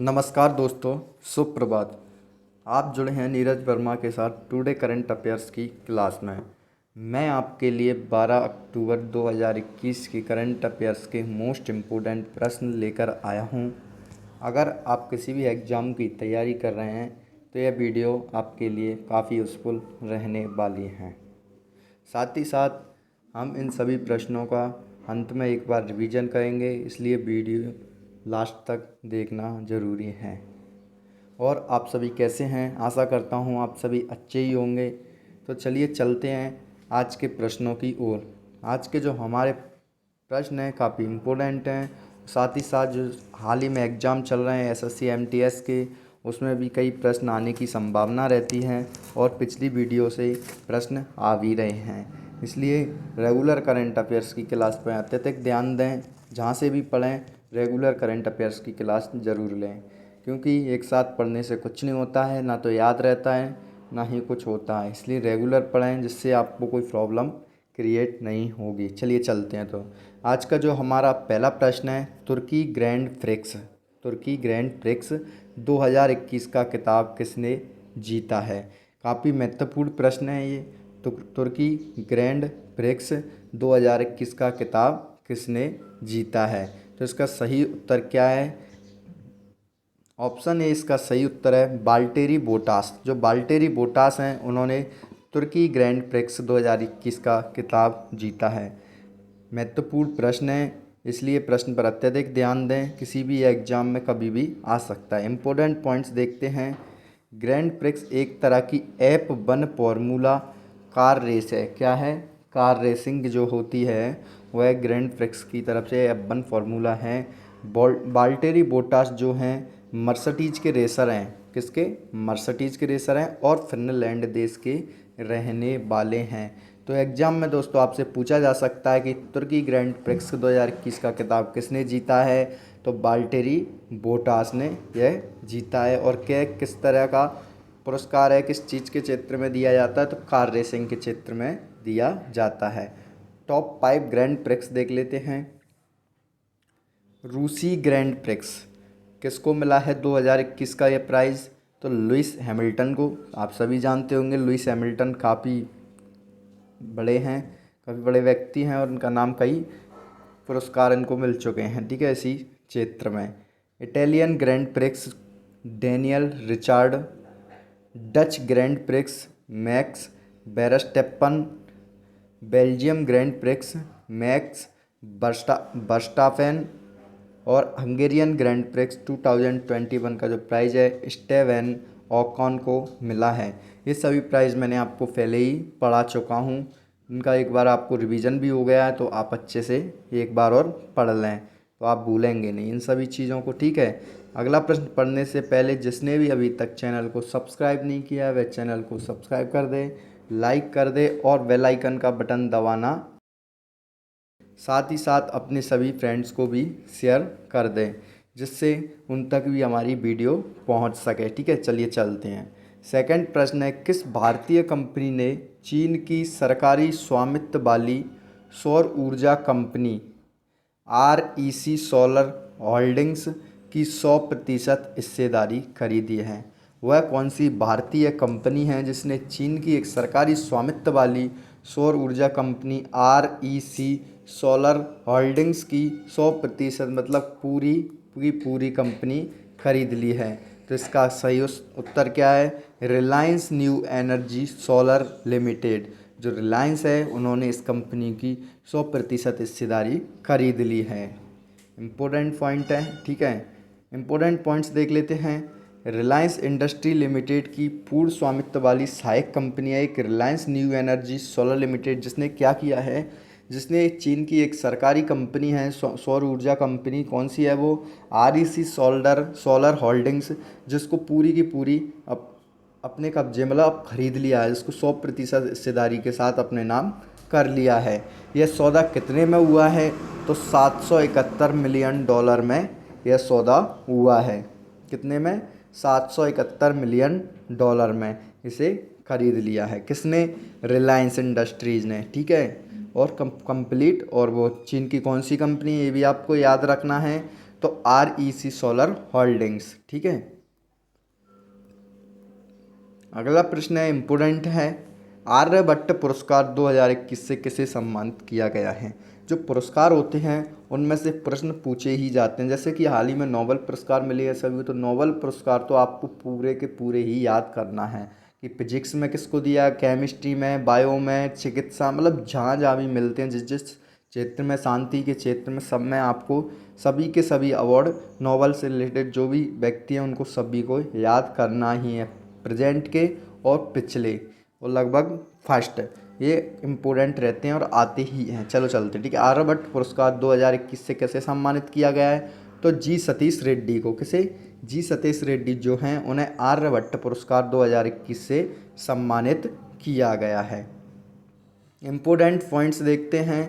नमस्कार दोस्तों, सुप्रभात। आप जुड़े हैं नीरज वर्मा के साथ टुडे करंट अफेयर्स की क्लास में। मैं आपके लिए 12 अक्टूबर 2021 की करंट अफेयर्स के मोस्ट इम्पोर्टेंट प्रश्न लेकर आया हूं। अगर आप किसी भी एग्ज़ाम की तैयारी कर रहे हैं तो यह वीडियो आपके लिए काफ़ी यूज़फुल रहने वाली है। साथ ही साथ हम इन सभी प्रश्नों का अंत में एक बार रिवीजन करेंगे, इसलिए वीडियो लास्ट तक देखना ज़रूरी है। और आप सभी कैसे हैं? आशा करता हूँ आप सभी अच्छे ही होंगे। तो चलिए चलते हैं आज के प्रश्नों की ओर। आज के जो हमारे प्रश्न हैं काफ़ी इम्पोर्टेंट हैं। साथ ही साथ जो हाल ही में एग्ज़ाम चल रहे हैं एसएससी एमटीएस के, उसमें भी कई प्रश्न आने की संभावना रहती है और पिछली वीडियो से प्रश्न आ भी रहे हैं। इसलिए रेगुलर करंट अफेयर्स की क्लास पर अत्यधिक ध्यान दें। जहाँ से भी पढ़ें रेगुलर करंट अफेयर्स की क्लास ज़रूर लें, क्योंकि एक साथ पढ़ने से कुछ नहीं होता है, ना तो याद रहता है ना ही कुछ होता है। इसलिए रेगुलर पढ़ें, जिससे आपको कोई प्रॉब्लम क्रिएट नहीं होगी। चलिए चलते हैं। तो आज का जो हमारा पहला प्रश्न है, तुर्की ग्रैंड प्रिक्स 2021 का खिताब किसने जीता है? काफ़ी महत्वपूर्ण प्रश्न है ये। तुर्की ग्रैंड प्रिक्स 2021 का खिताब किसने जीता है? तो इसका सही उत्तर क्या है? ऑप्शन ए इसका सही उत्तर है वाल्टेरी बोटास। जो वाल्टेरी बोटास हैं उन्होंने तुर्की ग्रैंड प्रिक्स 2021 का खिताब जीता है। महत्वपूर्ण प्रश्न है, इसलिए प्रश्न पर अत्यधिक ध्यान दें। किसी भी एग्जाम में कभी भी आ सकता है। इम्पोर्टेंट पॉइंट्स देखते हैं। ग्रैंड प्रिक्स एक तरह की F1 फॉर्मूला कार रेस है। क्या है? कार रेसिंग जो होती है वह ग्रैंड प्रिक्स की तरफ से F1 फार्मूला है। वाल्टेरी बोटास जो हैं मर्सिडीज के रेसर हैं। किसके? मर्सिडीज के रेसर हैं और फिनलैंड देश के रहने वाले हैं। तो एग्जाम में दोस्तों आपसे पूछा जा सकता है कि तुर्की ग्रैंड प्रिक्स 2021 का खिताब किसने जीता है? तो वाल्टेरी बोटास ने यह जीता है। और क्या किस तरह का पुरस्कार है, किस चीज़ के क्षेत्र में दिया जाता है? तो कार रेसिंग के क्षेत्र में दिया जाता है। टॉप 5 ग्रैंड प्रिक्स देख लेते हैं। रूसी ग्रैंड प्रिक्स किसको मिला है 2021 का यह प्राइज़? तो लुइस हैमिल्टन को। आप सभी जानते होंगे लुइस हैमिल्टन काफ़ी बड़े हैं, काफ़ी बड़े व्यक्ति हैं और उनका नाम कई पुरस्कार इनको मिल चुके हैं, ठीक है, इसी क्षेत्र में। Italian Grand Prix Daniel Ricciardo. Dutch Grand Prix Max Verstappen. Belgium Grand Prix Max Verstappen. और हंगेरियन ग्रैंड प्रिक्स 2021 का जो प्राइज़ है स्टेवन ओकॉन को मिला है। ये सभी प्राइज़ मैंने आपको पहले ही पढ़ा चुका हूँ। इनका एक बार आपको रिवीजन भी हो गया है, तो आप अच्छे से एक बार और पढ़ लें तो आप भूलेंगे नहीं इन सभी चीज़ों को, ठीक है। अगला प्रश्न पढ़ने से पहले जिसने भी अभी तक चैनल को सब्सक्राइब नहीं किया है वह चैनल को सब्सक्राइब कर दे, लाइक कर दे और बेल आइकन का बटन दबाना, साथ ही साथ अपने सभी फ्रेंड्स को भी शेयर कर दें, जिससे उन तक भी हमारी वीडियो पहुंच सके, ठीक है। चलिए चलते हैं। सेकंड प्रश्न है, किस भारतीय कंपनी ने चीन की सरकारी स्वामित्व वाली सौर ऊर्जा कंपनी REC सोलर होल्डिंग्स की 100% हिस्सेदारी खरीदी है? वह कौन सी भारतीय कंपनी है जिसने चीन की एक सरकारी स्वामित्व वाली सौर ऊर्जा कंपनी REC सोलर होल्डिंग्स की 100% मतलब पूरी कंपनी खरीद ली है? तो इसका सही उत्तर क्या है? Reliance new energy solar limited. जो रिलायंस है उन्होंने इस कंपनी की 100% हिस्सेदारी खरीद ली है। इम्पोर्टेंट पॉइंट है, ठीक है। इम्पोर्टेंट पॉइंट्स देख लेते हैं। रिलायंस इंडस्ट्री लिमिटेड की पूर्ण स्वामित्व वाली सहायक कंपनी है एक Reliance new energy solar limited, जिसने क्या किया है, जिसने चीन की एक सरकारी कंपनी है सौर ऊर्जा कंपनी, कौन सी है वो? REC सोलर होल्डिंग्स, जिसको पूरी की पूरी अपने कब्जे मतलब अब खरीद लिया है, जिसको 100% हिस्सेदारी के साथ अपने नाम कर लिया है। यह सौदा कितने में हुआ है? तो $771 मिलियन में यह सौदा हुआ है। कितने में? $771 मिलियन में इसे खरीद लिया है। किसने? रिलायंस इंडस्ट्रीज़ ने, ठीक है। और कंप्लीट, और वो चीन की कौन सी कंपनी ये भी आपको याद रखना है। तो REC सोलर होल्डिंग्स। ठीक है, अगला प्रश्न है, इम्पोर्टेंट है, आर्यभट्ट पुरस्कार 2021 से किसे सम्मानित किया गया है। जो पुरस्कार होते हैं उनमें से प्रश्न पूछे ही जाते हैं, जैसे कि हाल ही में नोबेल पुरस्कार मिले हैं सभी, तो नोबेल पुरस्कार तो आपको पूरे के पूरे ही याद करना है कि फिजिक्स में किसको दिया, केमिस्ट्री में, बायो में, चिकित्सा, मतलब जहाँ जहाँ भी मिलते हैं, जिस जिस क्षेत्र में, शांति के क्षेत्र में, सब में आपको सभी के सभी अवार्ड नोबेल से रिलेटेड जो भी व्यक्ति हैं उनको सभी को याद करना ही है, प्रेजेंट के और पिछले और लगभग फर्स्ट, ये इम्पोर्टेंट रहते हैं और आते ही हैं। चलो चलते, ठीक है। आर्यभट्ट पुरस्कार 2021 से कैसे सम्मानित किया गया है, तो जी सतीश रेड्डी को, किसे, जी सतीश रेड्डी जो हैं उन्हें आर्यभट्ट पुरस्कार 2021 से सम्मानित किया गया है। इम्पोर्टेंट पॉइंट्स देखते हैं,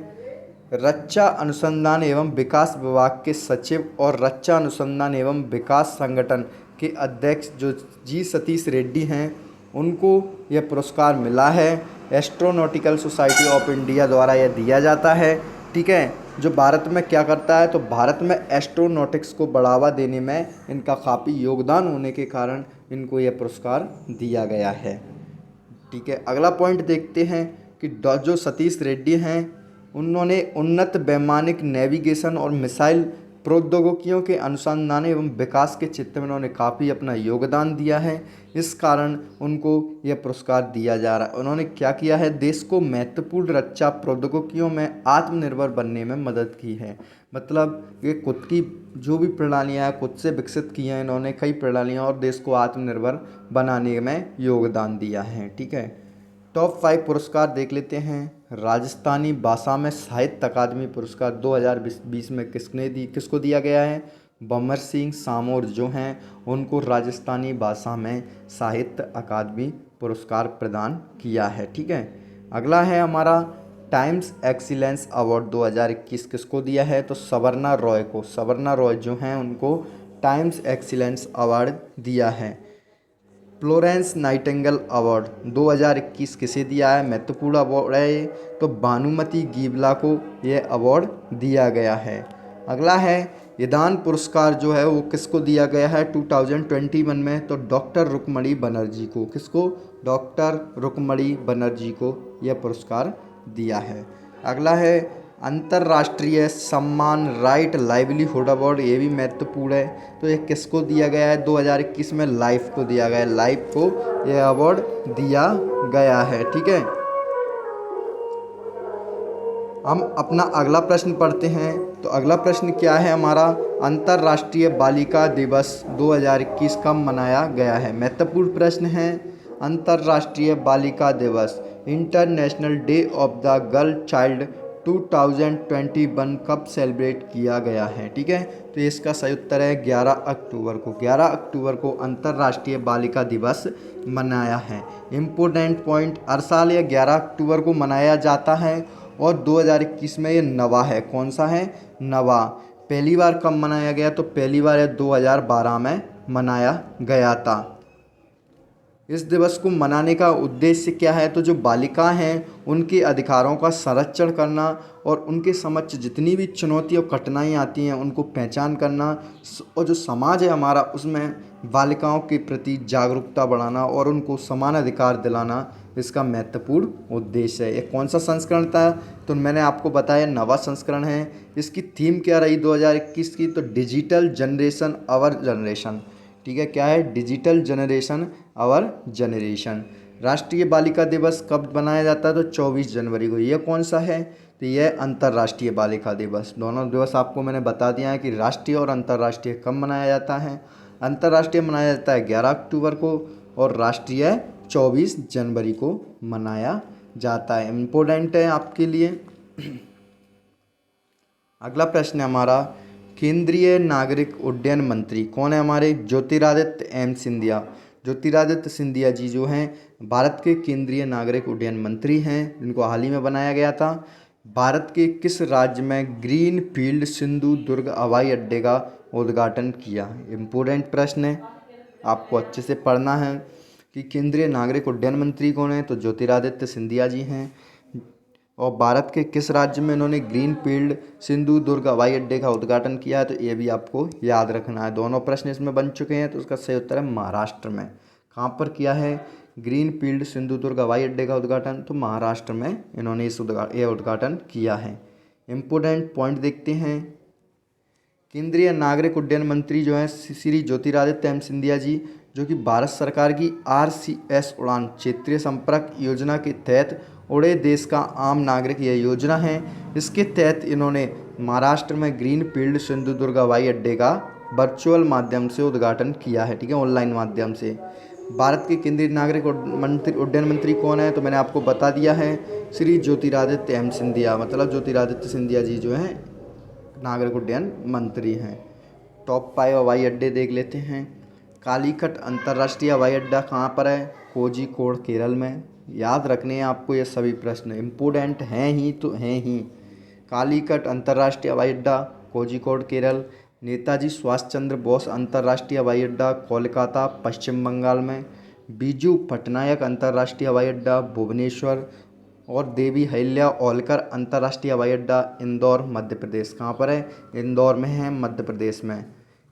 रक्षा अनुसंधान एवं विकास विभाग के सचिव और रक्षा अनुसंधान एवं विकास संगठन के अध्यक्ष जो जी सतीश रेड्डी हैं उनको यह पुरस्कार मिला है। एस्ट्रोनॉटिकल सोसाइटी ऑफ इंडिया द्वारा यह दिया जाता है। ठीक है, जो भारत में क्या करता है, तो भारत में एस्ट्रोनॉटिक्स को बढ़ावा देने में इनका काफ़ी योगदान होने के कारण इनको यह पुरस्कार दिया गया है। ठीक है, अगला पॉइंट देखते हैं कि जो सतीश रेड्डी हैं उन्होंने उन्नत वैमानिक नेविगेशन और मिसाइल प्रौद्योगिकियों के अनुसंधान एवं विकास के क्षेत्र में उन्होंने काफ़ी अपना योगदान दिया है, इस कारण उनको यह पुरस्कार दिया जा रहा है। उन्होंने क्या किया है, देश को महत्वपूर्ण रक्षा प्रौद्योगिकियों में आत्मनिर्भर बनने में मदद की है। मतलब ये खुद की जो भी प्रणालियाँ हैं खुद से विकसित की हैं इन्होंने, कई प्रणालियाँ, और देश को आत्मनिर्भर बनाने में योगदान दिया है। ठीक है, टॉप 5 पुरस्कार देख लेते हैं। राजस्थानी भाषा में साहित्य अकादमी पुरस्कार 2020 में किसको दिया गया है, बमर सिंह सामोर जो हैं उनको राजस्थानी भाषा में साहित्य अकादमी पुरस्कार प्रदान किया है। ठीक है, अगला है हमारा टाइम्स एक्सीलेंस अवार्ड 2021 किसको दिया है, तो सवर्णा रॉय को, सवर्णा रॉय जो हैं उनको टाइम्स एक्सीलेंस अवार्ड दिया है। फ्लोरेंस नाइटिंगेल अवार्ड 2021 किसे दिया है, महत्वपूर्ण अवार्ड है ये, तो भानुमति गीवला को यह अवार्ड दिया गया है। अगला है ईदान पुरस्कार जो है वो किसको दिया गया है 2021 में, तो डॉक्टर रुक्मणी बनर्जी को, किसको, डॉक्टर रुक्मणी बनर्जी को यह पुरस्कार दिया है। अगला है अंतर्राष्ट्रीय सम्मान राइट लाइवलीहुड अवार्ड, ये भी महत्वपूर्ण है, तो ये किसको दिया गया है 2021 में, लाइफ को दिया गया है, लाइफ को यह अवार्ड दिया गया है। ठीक है, हम अपना अगला प्रश्न पढ़ते हैं। तो अगला प्रश्न क्या है हमारा, अंतर्राष्ट्रीय बालिका दिवस 2021 कब मनाया गया है। महत्वपूर्ण प्रश्न है, अंतर्राष्ट्रीय बालिका दिवस international day of the girl child 2021 कब सेलिब्रेट किया गया है। ठीक है, तो इसका सही उत्तर है 11 अक्टूबर को, 11 अक्टूबर को अंतर्राष्ट्रीय बालिका दिवस मनाया है। इम्पोर्टेंट पॉइंट, हर साल यह 11 अक्टूबर को मनाया जाता है और 2021 में ये नवा है, कौन सा है, नवा। पहली बार कब मनाया गया, तो पहली बार 2012 में मनाया गया था। इस दिवस को मनाने का उद्देश्य क्या है, तो जो बालिकाएं हैं उनके अधिकारों का संरक्षण करना और उनके समक्ष जितनी भी चुनौती और कठिनाइयाँ आती हैं उनको पहचान करना, और जो समाज है हमारा उसमें बालिकाओं के प्रति जागरूकता बढ़ाना और उनको समान अधिकार दिलाना इसका महत्वपूर्ण उद्देश्य है। ये कौन सा संस्करण था, तो मैंने आपको बताया नवा संस्करण है। इसकी थीम क्या रही 2021 की, तो डिजिटल जनरेशन आवर जनरेशन। ठीक है, क्या है, डिजिटल जनरेशन आवर जनरेशन। राष्ट्रीय बालिका दिवस कब मनाया जाता है, तो 24 जनवरी को। यह कौन सा है, तो यह अंतर्राष्ट्रीय बालिका दिवस। दोनों दिवस आपको मैंने बता दिया है कि राष्ट्रीय और अंतर्राष्ट्रीय कब मनाया जाता है। अंतर्राष्ट्रीय मनाया जाता है 11 अक्टूबर को और राष्ट्रीय 24 जनवरी को मनाया जाता है। इम्पोर्टेंट है आपके लिए। अगला प्रश्न है हमारा, केंद्रीय नागरिक उड्डयन मंत्री कौन है हमारे, ज्योतिरादित्य एम सिंधिया। ज्योतिरादित्य सिंधिया जी जो हैं भारत के केंद्रीय नागरिक उड्डयन मंत्री हैं, इनको हाल ही में बनाया गया था। भारत के किस राज्य में ग्रीन फील्ड सिंधु दुर्ग हवाई अड्डे का उद्घाटन किया। इम्पोर्टेंट प्रश्न है, आपको अच्छे से पढ़ना है कि केंद्रीय नागरिक उड्डयन मंत्री कौन है, तो ज्योतिरादित्य सिंधिया जी हैं। और भारत के किस राज्य में इन्होंने ग्रीनफील्ड सिंधु दुर्ग हवाई अड्डे का उद्घाटन किया है? तो ये भी आपको याद रखना है। दोनों प्रश्न इसमें बन चुके हैं, तो उसका सही उत्तर है महाराष्ट्र में। कहाँ पर किया है ग्रीनफील्ड सिंधु दुर्ग हवाई अड्डे का उद्घाटन? तो महाराष्ट्र में इन्होंने ये उद्घाटन किया है। इम्पोर्टेंट पॉइंट देखते हैं। केंद्रीय नागरिक उड्डयन मंत्री जो हैं श्री ज्योतिरादित्य सिंधिया जी, जो कि भारत सरकार की RCS उड़ान क्षेत्रीय संपर्क योजना के तहत उड़े देश का आम नागरिक यह योजना है। इसके तहत इन्होंने महाराष्ट्र में ग्रीनफील्ड सिंधु दुर्ग हवाई अड्डे का वर्चुअल माध्यम से उद्घाटन किया है, ठीक है, ऑनलाइन माध्यम से। भारत के केंद्रीय नागरिक उड्डयन मंत्री कौन है? तो मैंने आपको बता दिया है, श्री ज्योतिरादित्य सिंधिया, मतलब ज्योतिरादित्य सिंधिया जी जो हैं नागरिक उड्डयन मंत्री हैं। टॉप 5 हवाई अड्डे देख लेते हैं। कालीकट अंतर्राष्ट्रीय हवाई अड्डा कहाँ पर है? कोझिकोड केरल में। याद रखने हैं आपको ये सभी प्रश्न, इम्पोर्टेंट हैं ही तो हैं ही। कालीकट अंतर्राष्ट्रीय हवाई अड्डा कोझिकोड केरल। नेताजी सुभाष चंद्र बोस अंतर्राष्ट्रीय हवाई अड्डा कोलकाता पश्चिम बंगाल में। बीजू पटनायक अंतर्राष्ट्रीय हवाई अड्डा भुवनेश्वर। और देवी अहिल्या होल्कर अंतर्राष्ट्रीय हवाई अड्डा इंदौर मध्य प्रदेश। कहाँ पर है? इंदौर में है, मध्य प्रदेश में।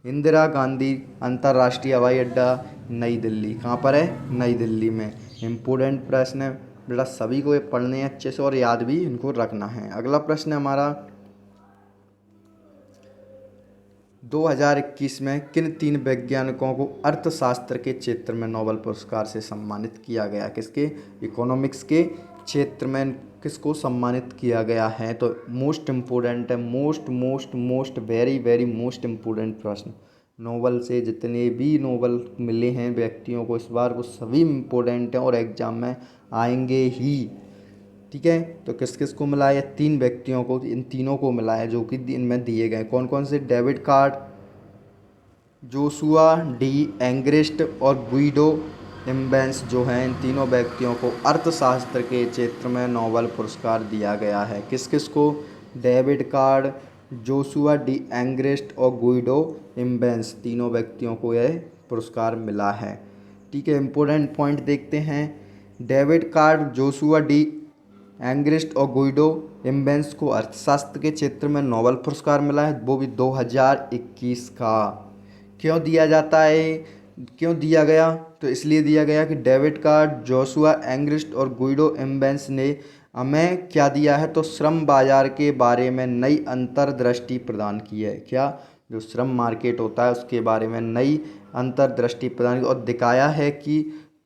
इंदिरा गांधी अंतर्राष्ट्रीय हवाई अड्डा नई दिल्ली। कहाँ पर है? नई दिल्ली में। इम्पोर्टेंट प्रश्न है बेटा, सभी को ये पढ़ने हैं अच्छे से और याद भी इनको रखना है। अगला प्रश्न है हमारा, 2021 में किन 3 वैज्ञानिकों को अर्थशास्त्र के क्षेत्र में नोबेल पुरस्कार से सम्मानित किया गया? किसके? इकोनॉमिक्स के क्षेत्र में किसको सम्मानित किया गया है? तो मोस्ट इम्पोर्टेंट है, most very very most important प्रश्न। नोबेल से जितने भी नोबेल मिले हैं व्यक्तियों को इस बार, वो सभी इम्पोर्टेंट हैं और एग्जाम में आएंगे ही, ठीक है। तो किस किस को मिला है? 3 व्यक्तियों को, इन तीनों को मिला है जो कि इनमें दिए गए। कौन कौन से? डेविड कार्ड, जोशुआ डी एंग्रेस्ट और गुइडो इम्बेंस जो हैं, इन तीनों व्यक्तियों को अर्थशास्त्र के क्षेत्र में नोबेल पुरस्कार दिया गया है। किस किस को? डेविड कार्ड, जोशुआ डी एंग्रेस्ट और गुइडो इम्बेंस, तीनों व्यक्तियों को यह पुरस्कार मिला है, ठीक है। इम्पोर्टेंट पॉइंट देखते हैं। डेविड कार्ड, जोशुआ डी एंग्रेस्ट और गुइडो इम्बेंस को अर्थशास्त्र के क्षेत्र में नोबेल पुरस्कार मिला है, वो भी 2021 का। क्यों दिया जाता है, क्यों दिया गया? तो इसलिए दिया गया कि डेविड कार्ड, जोशुआ एंग्रेस्ट और गुइडो इम्बेंस ने हमें क्या दिया है? तो श्रम बाजार के बारे में नई अंतर्दृष्टि प्रदान की है। क्या? जो श्रम मार्केट होता है उसके बारे में नई अंतर्दृष्टि प्रदान की और दिखाया है कि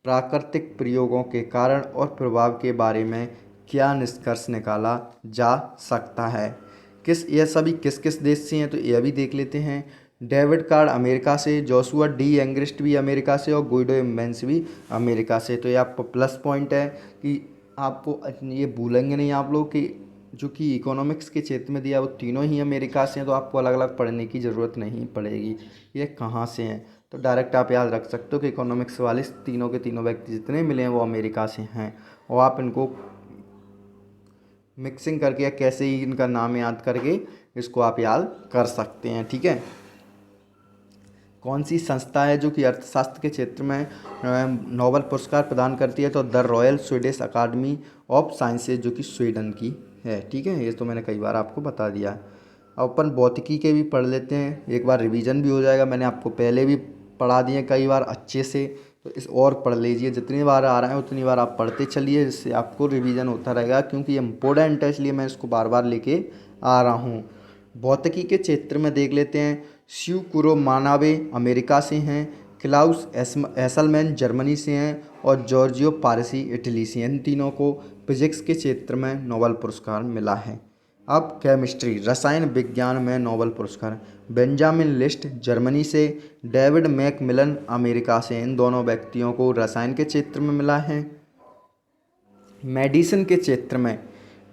प्राकृतिक प्रयोगों के कारण और प्रभाव के बारे में क्या निष्कर्ष निकाला जा सकता है। ये सभी किस किस देश से हैं? तो यह भी देख लेते हैं। डेविड कार्ड अमेरिका से, जोशुआ डी एंग्रेस्ट भी अमेरिका से और गुइडो इम्बेंस भी अमेरिका से। तो ये आपको प्लस पॉइंट है कि आपको ये भूलेंगे नहीं आप लोग कि जो कि इकोनॉमिक्स के क्षेत्र में दिया वो तीनों ही अमेरिका से हैं, तो आपको अलग अलग पढ़ने की ज़रूरत नहीं पड़ेगी ये कहाँ से हैं। तो डायरेक्ट आप याद रख सकते हो कि इकोनॉमिक्स वाले तीनों के तीनों व्यक्ति जितने मिले हैं वो अमेरिका से हैं, और आप इनको मिक्सिंग करके या कैसे ही इनका नाम याद करके इसको आप याद कर सकते हैं, ठीक है। कौन सी संस्था है जो कि अर्थशास्त्र के क्षेत्र में नोबेल पुरस्कार प्रदान करती है? तो the royal Swedish academy of sciences, जो कि स्वीडन की है, ठीक है। ये तो मैंने कई बार आपको बता दिया। अब अपन भौतिकी के भी पढ़ लेते हैं, एक बार रिवीजन भी हो जाएगा। मैंने आपको पहले भी पढ़ा दिए कई बार अच्छे से, तो इस और पढ़ लीजिए। जितनी बार आ रहा है उतनी बार आप पढ़ते चलिए, जिससे आपको रिवीजन होता रहेगा, क्योंकि ये इम्पोर्टेंट है, इसलिए मैं इसको बार बार लेके आ रहा हूँ। भौतिकी के क्षेत्र में देख लेते हैं। शिवकुरो मानावे अमेरिका से हैं, क्लाउस एसलमैन जर्मनी से हैं और जॉर्जियो पारसी इटली से हैं। इन तीनों को फिजिक्स के क्षेत्र में नोबेल पुरस्कार मिला है। अब केमिस्ट्री, रसायन विज्ञान में नोबेल पुरस्कार बेंजामिन लिस्ट जर्मनी से, डेविड मैकमिलन अमेरिका से, इन दोनों व्यक्तियों को रसायन के क्षेत्र में मिला है। मेडिसिन के क्षेत्र में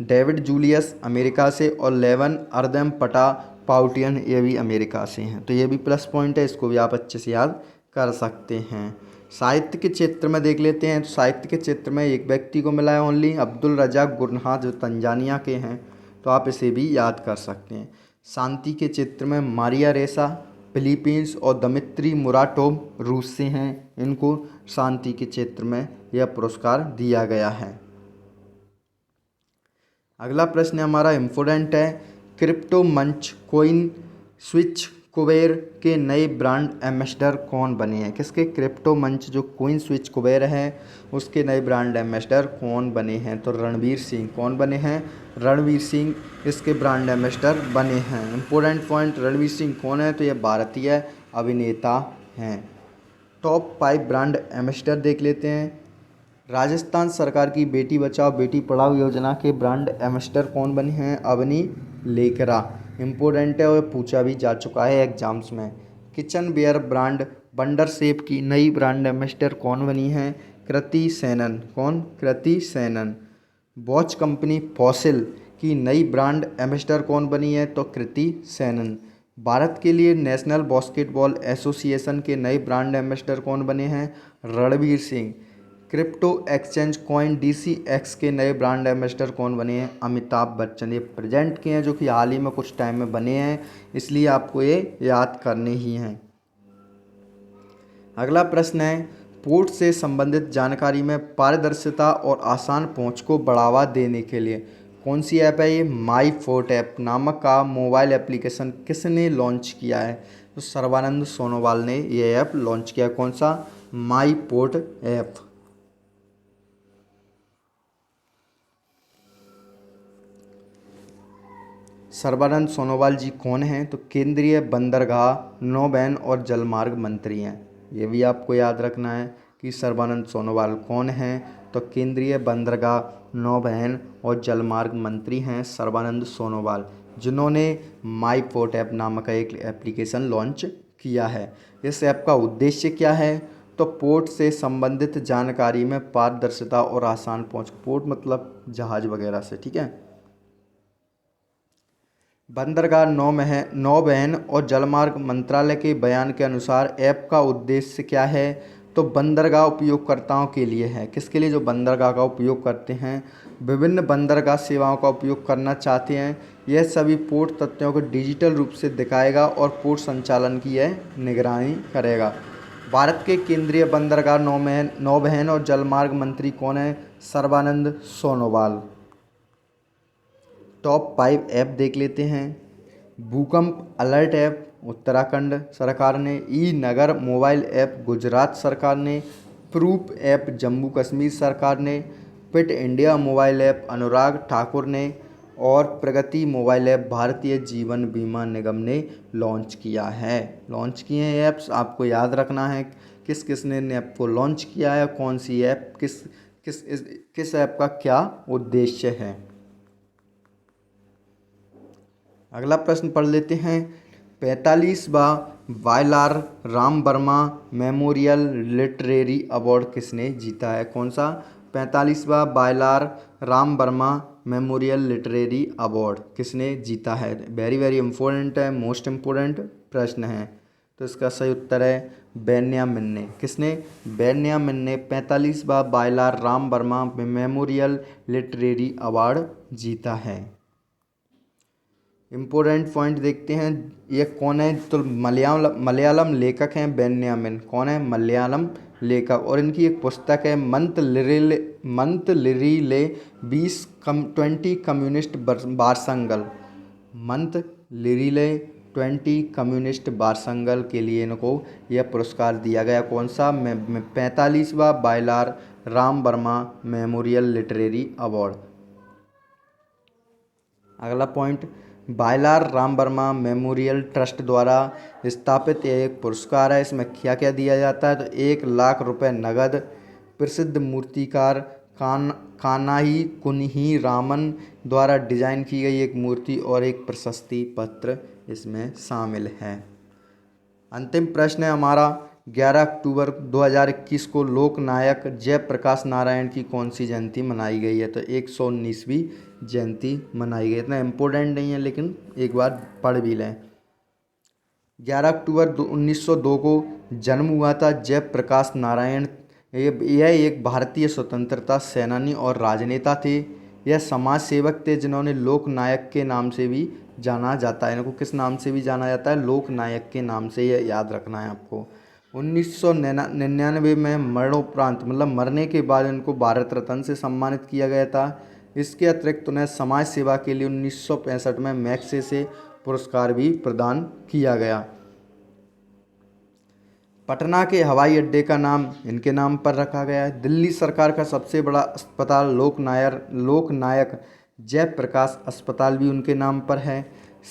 डेविड जूलियस अमेरिका से और लेवन अर्दम पटा पाउटियन, ये भी अमेरिका से हैं। तो ये भी प्लस पॉइंट है, इसको भी आप अच्छे से याद कर सकते हैं। साहित्य के क्षेत्र में देख लेते हैं। तो साहित्य के क्षेत्र में एक व्यक्ति को मिला है ओनली, अब्दुल रज़ाक गुरनाह, जो तंजानिया के हैं, तो आप इसे भी याद कर सकते हैं। शांति के क्षेत्र में मारिया रेसा फिलीपींस और दमित्री मुराटोव रूस से हैं, इनको शांति के क्षेत्र में यह पुरस्कार दिया गया है। अगला प्रश्न हमारा इम्पोर्टेंट है, क्रिप्टो मंच कोइन स्विच कुबेर के नए ब्रांड एम्बेसडर कौन बने हैं? किसके? क्रिप्टो मंच जो कोइन स्विच कुबेर है उसके नए ब्रांड एम्बेसडर कौन बने हैं? तो रणवीर सिंह। कौन बने हैं? रणवीर सिंह इसके ब्रांड एम्बेसडर बने हैं। इम्पोर्टेंट पॉइंट, रणवीर सिंह कौन है? तो ये भारतीय अभिनेता हैं। टॉप 5 ब्रांड एम्बेसडर देख लेते हैं। राजस्थान सरकार की बेटी बचाओ बेटी पढ़ाओ योजना के ब्रांड एम्बेसडर कौन बने हैं? अवनी लेकरा। इम्पोर्टेंट है और पूछा भी जा चुका है एग्जाम्स में। किचनवेयर ब्रांड वंडर शेफ की नई ब्रांड एम्बेसडर कौन बनी है? कृति सेनन। कौन? Kriti Sanon. Watch company fossil की नई ब्रांड एम्बेसडर कौन बनी है? तो कृति सेनन। भारत के लिए नेशनल बास्केटबॉल एसोसिएशन के नए ब्रांड एम्बेसडर कौन बने हैं? Ranveer Singh. Crypto exchange coin DCX के नए ब्रांड एम्बेसडर कौन बने हैं? अमिताभ बच्चन। ये प्रेजेंट के हैं जो कि हाल ही में कुछ टाइम में बने हैं, इसलिए आपको ये याद करने ही हैं। अगला प्रश्न है, पोर्ट से संबंधित जानकारी में पारदर्शिता और आसान पहुंच को बढ़ावा देने के लिए कौन सी ऐप है? ये माई पोर्ट ऐप नामक का मोबाइल एप्लीकेशन किसने लॉन्च किया है? तो सर्बानंद सोनोवाल ने ये ऐप लॉन्च किया। कौन सा? माई पोर्ट ऐप। सर्बानंद सोनोवाल जी कौन हैं? तो केंद्रीय बंदरगाह, नौवहन और जलमार्ग मंत्री हैं। ये भी आपको याद रखना है कि सर्बानंद सोनोवाल कौन हैं? तो केंद्रीय बंदरगाह, नौवहन और जलमार्ग मंत्री हैं सर्बानंद सोनोवाल, जिन्होंने माई पोर्ट ऐप नामक एक एप्लीकेशन लॉन्च किया है। इस ऐप का उद्देश्य क्या है? तो पोर्ट से संबंधित जानकारी में पारदर्शिता और आसान पहुँच। पोर्ट मतलब जहाज़ वगैरह से, ठीक है। बंदरगाह, नौवहन और जलमार्ग मंत्रालय के बयान के अनुसार ऐप का उद्देश्य क्या है? तो बंदरगाह उपयोगकर्ताओं के लिए है। किसके लिए? जो बंदरगाह का उपयोग करते हैं, विभिन्न बंदरगाह सेवाओं का उपयोग करना चाहते हैं। यह सभी पोर्ट तथ्यों को डिजिटल रूप से दिखाएगा और पोर्ट संचालन की यह निगरानी करेगा। भारत के केंद्रीय बंदरगाह, नौवहन और जलमार्ग मंत्री कौन है? सर्बानंद सोनोवाल। टॉप 5 ऐप देख लेते हैं। भूकंप अलर्ट ऐप उत्तराखंड सरकार ने, ई नगर मोबाइल ऐप गुजरात सरकार ने, प्रूफ ऐप जम्मू कश्मीर सरकार ने, fit India mobile app Anurag Thakur ने और प्रगति मोबाइल ऐप भारतीय जीवन बीमा निगम ने लॉन्च किया है। लॉन्च किए हैं ऐप्स, आपको याद रखना है किस किस ने ऐप को लॉन्च किया है, कौन सी ऐप, किस ऐप का क्या उद्देश्य है। अगला प्रश्न पढ़ लेते हैं। 45वां Vayalar Rama Varma memorial literary award किसने जीता है? कौन सा? 45वां Vayalar Rama Varma memorial literary award किसने जीता है? वेरी वेरी इंपॉर्टेंट है, मोस्ट इम्पोर्टेंट प्रश्न है। तो इसका सही उत्तर है बेन्यामिन ने। किसने? बेन्यामिन ने 45वां Vayalar Rama Varma memorial literary award जीता है। इम्पोर्टेंट पॉइंट देखते हैं, ये कौन है? तो मलयालम लेखक हैं बेन्यामिन। कौन है? मलयालम लेखक। और इनकी एक पुस्तक है मंत लिरिले 20 कम्युनिस्ट बारसंगल। मंत लिरिले 20 कम्युनिस्ट बारसंगल के लिए इनको यह पुरस्कार दिया गया। कौन सा? 45वां Vayalar Rama Varma memorial literary award. अगला point, Vayalar Rama Varma memorial trust द्वारा स्थापित यह एक पुरस्कार है। इसमें क्या क्या दिया जाता है? तो 1,00,000 रुपये नगद, प्रसिद्ध मूर्तिकार कानाही कुन्ही रामन द्वारा डिजाइन की गई एक मूर्ति और एक प्रशस्ति पत्र इसमें शामिल है। अंतिम प्रश्न है हमारा, 11 अक्टूबर 2021 को लोकनायक जयप्रकाश नारायण की कौन सी जयंती मनाई गई है? तो 119वीं जयंती मनाई गई। इतना इम्पोर्टेंट नहीं है लेकिन एक बार पढ़ भी लें। 11 अक्टूबर 1902 को जन्म हुआ था जयप्रकाश नारायण। यह एक भारतीय स्वतंत्रता सेनानी और राजनेता थे। यह समाज सेवक थे जिन्होंने लोकनायक के नाम से भी जाना जाता है। इनको किस नाम से भी जाना जाता है? लोकनायक के नाम से, यह याद रखना है आपको। 1999 में मरणोपरांत मतलब मरने के बाद इनको भारत रत्न से सम्मानित किया गया था। इसके अतिरिक्त उन्हें समाज सेवा के लिए 1965 में मैग्सेसे पुरस्कार भी प्रदान किया गया। पटना के हवाई अड्डे का नाम इनके नाम पर रखा गया है। दिल्ली सरकार का सबसे बड़ा अस्पताल लोकनायक जयप्रकाश अस्पताल भी उनके नाम पर है।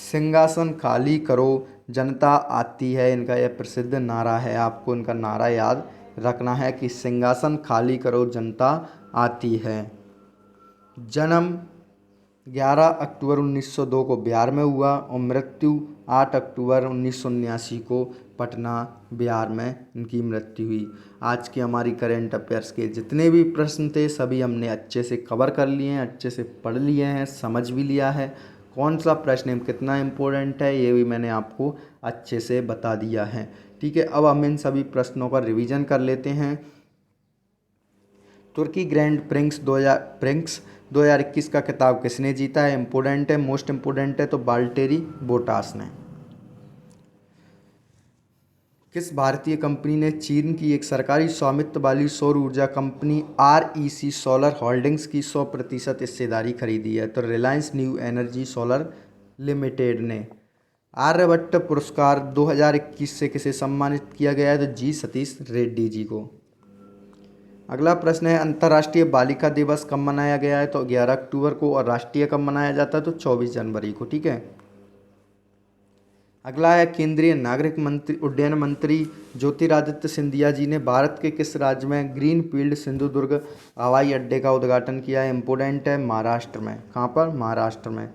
सिंहासन खाली करो जनता आती है, इनका यह प्रसिद्ध नारा है। आपको इनका नारा याद रखना है कि सिंहासन खाली करो जनता आती है। जन्म 11 अक्टूबर 1902 को बिहार में हुआ और मृत्यु 8 अक्टूबर 1979 को पटना बिहार में इनकी मृत्यु हुई। आज की हमारी करंट अफेयर्स के जितने भी प्रश्न थे सभी हमने अच्छे से कवर कर लिए हैं, अच्छे से पढ़ लिए हैं, समझ भी लिया है। कौन सा प्रश्न कितना इम्पोर्टेंट है ये भी मैंने आपको अच्छे से बता दिया है। ठीक है, अब हम इन सभी प्रश्नों का रिवीजन कर लेते हैं। तुर्की ग्रैंड प्रिक्स 2021 का खिताब किसने जीता है? इम्पोर्टेंट है, मोस्ट इम्पोर्टेंट है, तो वाल्टेरी बोटास ने। किस भारतीय कंपनी ने चीन की एक सरकारी स्वामित्व वाली सौर ऊर्जा कंपनी REC सोलर होल्डिंग्स की 100% हिस्सेदारी खरीदी है? तो Reliance new energy solar limited ने। आर्यभट्ट पुरस्कार 2021 से किसे सम्मानित किया गया है? तो जी सतीश रेड्डी जी को। अगला प्रश्न है, अंतर्राष्ट्रीय बालिका दिवस कब मनाया गया है? तो 11 अक्टूबर को। और राष्ट्रीय कब मनाया जाता है? तो 24 जनवरी को। ठीक है। अगला है, केंद्रीय नागरिक उड्डयन मंत्री ज्योतिरादित्य सिंधिया जी ने भारत के किस राज्य में ग्रीनफील्ड सिंधुदुर्ग हवाई अड्डे का उद्घाटन किया है? इम्पोर्टेंट है, महाराष्ट्र में। कहाँ पर? महाराष्ट्र में।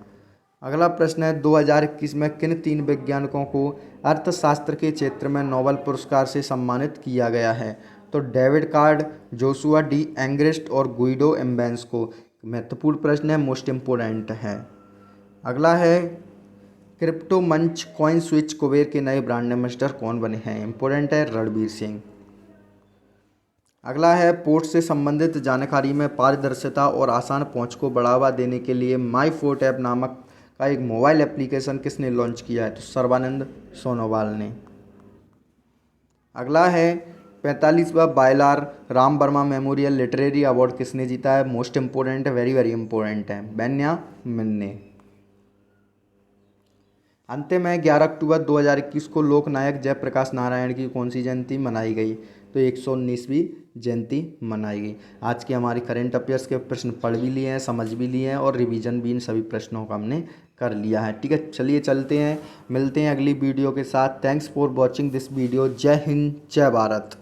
अगला प्रश्न है, 2021 में किन 3 वैज्ञानिकों को अर्थशास्त्र के क्षेत्र में नोबेल पुरस्कार से सम्मानित किया गया है? तो डेविड कार्ड, जोशुआ डी एंग्रेस्ट और गुइडो एम्बेंस को। महत्वपूर्ण प्रश्न है, मोस्ट इम्पोर्टेंट है। अगला है, क्रिप्टो मंच कॉइन स्विच कुबेर के नए ब्रांड एम्बेसडर कौन बने हैं? इंपॉर्टेंट है, रणबीर सिंह। अगला है, पोर्ट से संबंधित जानकारी में पारदर्शिता और आसान पहुंच को बढ़ावा देने के लिए माई पोर्ट ऐप नामक का एक मोबाइल एप्लीकेशन किसने लॉन्च किया है? तो सर्बानंद सोनोवाल ने। अगला है, 45वां Vayalar Rama Varma memorial literary award किसने जीता है? मोस्ट इम्पोर्टेंट है, वेरी वेरी इंपॉर्टेंट है, बेन्यामिन ने। अंतिम में 11 अक्टूबर 2021 को लोकनायक जयप्रकाश नारायण की कौन सी जयंती मनाई गई? तो 119वीं जयंती मनाई गई। आज की हमारी करंट अफेयर्स के प्रश्न पढ़ भी लिए हैं, समझ भी लिए हैं और रिवीजन भी इन सभी प्रश्नों का हमने कर लिया है। ठीक है, चलिए चलते हैं, मिलते हैं अगली वीडियो के साथ। Thanks for watching this video. जय हिंद, जय भारत।